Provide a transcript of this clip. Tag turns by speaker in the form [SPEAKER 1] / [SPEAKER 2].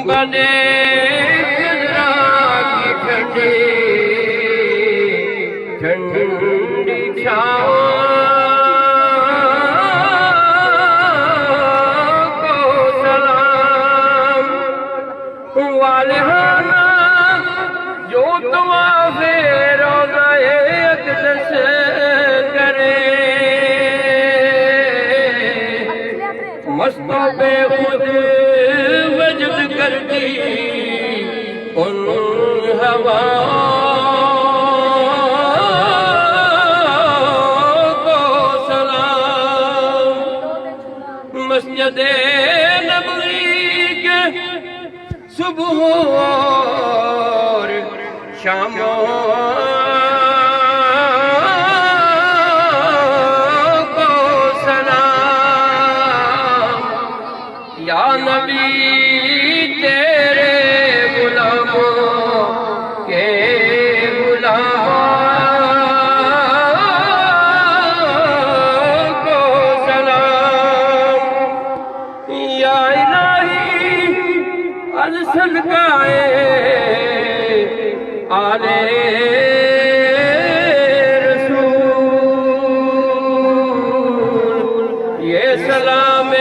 [SPEAKER 1] بنے خضرا کی ٹھنڈی چھاؤں کو سلام والہانہ جو طواف روضہ اقدس کرے مستوں پہ خود وجد کرتی ان ہواؤں کو سلام مسجد نبوی کے صبح اور شاموں کو سلام یا نبی تیرے غلاموں کے غلاموں کو سلام یا الہی الصدقائے آلے رسول یہ سلام